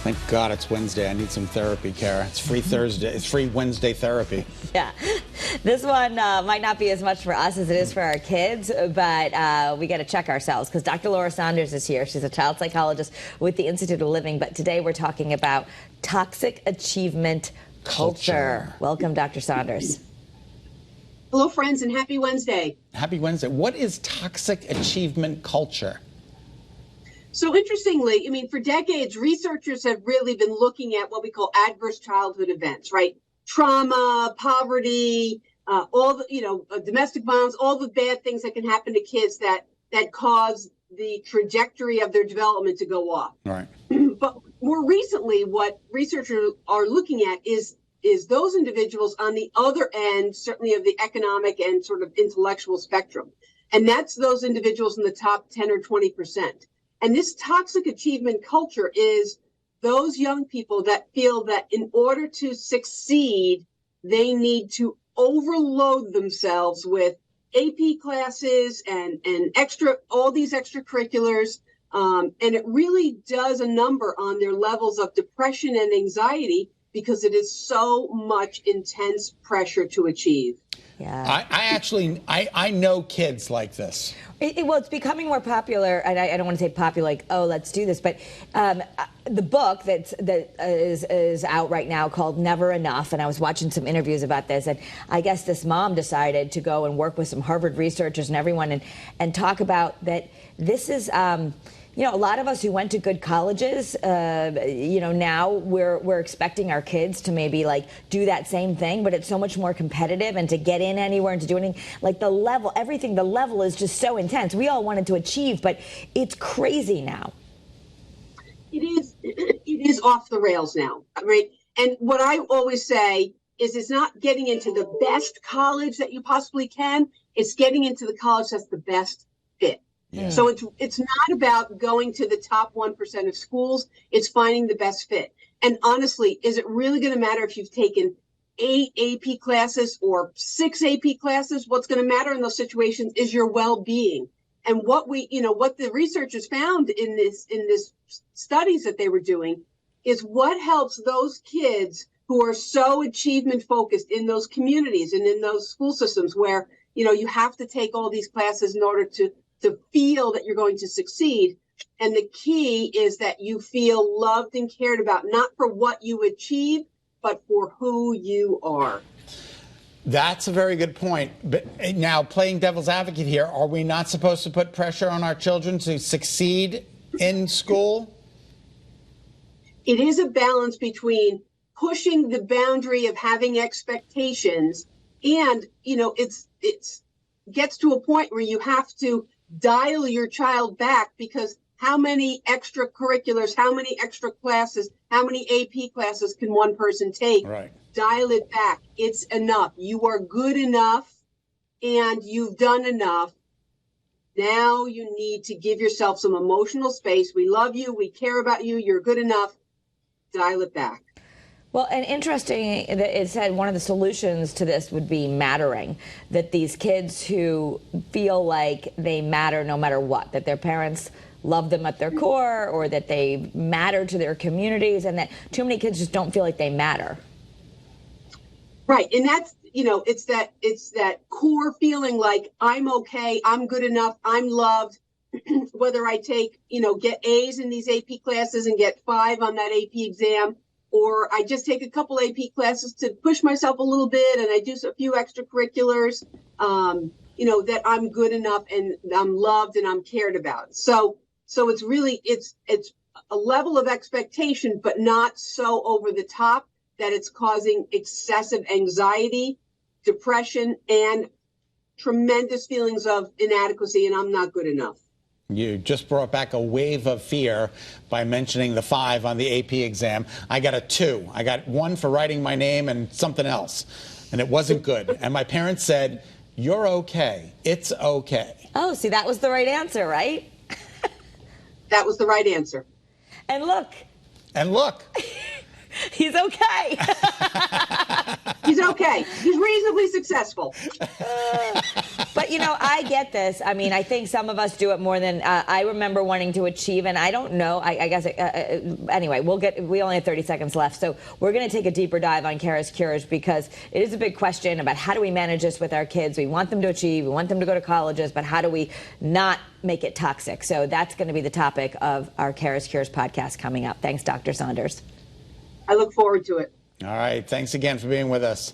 Thank God it's Wednesday. I need some therapy, Kara. It's free Thursday. It's free Wednesday therapy. Yeah. This one might not be as much for us as it is for our kids, but we got to check ourselves because Dr. Laura Saunders is here. She's a child psychologist with the Institute of Living, but today we're talking about toxic achievement culture. Welcome, Dr. Saunders. Hello, friends, and happy Wednesday. Happy Wednesday. What is toxic achievement culture? So interestingly, I mean, for decades, researchers have really been looking at what we call adverse childhood events, right? Trauma, poverty, all the, domestic violence, all the bad things that can happen to kids that cause the trajectory of their development to go off. Right. But more recently, what researchers are looking at is those individuals on the other end, certainly of the economic and sort of intellectual spectrum. And that's those individuals in the top 10 or 20%. And this toxic achievement culture is those young people that feel that in order to succeed, they need to overload themselves with AP classes and all these extracurriculars. And it really does a number on their levels of depression and anxiety because it is so much intense pressure to achieve. Yeah. I know kids like this. Well, it's becoming more popular, and I don't want to say popular like, oh, let's do this, but the book that is out right now called Never Enough, and I was watching some interviews about this, and I guess this mom decided to go and work with some Harvard researchers and everyone and talk about that this is... a lot of us who went to good colleges, now we're expecting our kids to maybe like do that same thing, but it's so much more competitive, and to get in anywhere and to do anything, like the level is just so intense. We all wanted to achieve, but it's crazy now. It is off the rails now, right? And what I always say is it's not getting into the best college that you possibly can. It's getting into the college that's the best fit. Yeah. So it's not about going to the top 1% of schools. It's finding the best fit. And honestly, is it really going to matter if you've taken 8 AP classes or 6 AP classes? What's going to matter in those situations is your well-being. And what the researchers found in this studies that they were doing is what helps those kids who are so achievement focused in those communities and in those school systems where, you have to take all these classes in order to feel that you're going to succeed. And the key is that you feel loved and cared about, not for what you achieve, but for who you are. That's a very good point. But now, playing devil's advocate here, are we not supposed to put pressure on our children to succeed in school? It is a balance between pushing the boundary of having expectations and, it's gets to a point where you have to dial your child back, because how many extracurriculars, how many extra classes, how many AP classes can one person take? Right. Dial it back. It's enough. You are good enough and you've done enough. Now you need to give yourself some emotional space. We love you. We care about you. You're good enough. Dial it back. Well, and interesting that it said one of the solutions to this would be mattering, that these kids who feel like they matter no matter what, that their parents love them at their core, or that they matter to their communities, and that too many kids just don't feel like they matter. Right. And that's, it's that core feeling like I'm okay, I'm good enough, I'm loved, whether I take, get A's in these AP classes and get 5 on that AP exam, or I just take a couple AP classes to push myself a little bit and I do a few extracurriculars, that I'm good enough and I'm loved and I'm cared about. So it's really, it's a level of expectation, but not so over the top that it's causing excessive anxiety, depression, and tremendous feelings of inadequacy and I'm not good enough. You just brought back a wave of fear by mentioning the 5 on the AP exam. I got a 2. I got 1 for writing my name and something else, and it wasn't good. And my parents said, "You're okay. It's okay." Oh, see, that was the right answer, right? That was the right answer. And look. He's okay. He's okay. He's reasonably successful. But But, I get this. I mean, I think some of us do it more than I remember wanting to achieve. And I don't know. I guess, anyway, we only have 30 seconds left. So we're going to take a deeper dive on Kara's Cures because it is a big question about how do we manage this with our kids. We want them to achieve. We want them to go to colleges. But how do we not make it toxic? So that's going to be the topic of our Kara's Cures podcast coming up. Thanks, Dr. Saunders. I look forward to it. All right. Thanks again for being with us.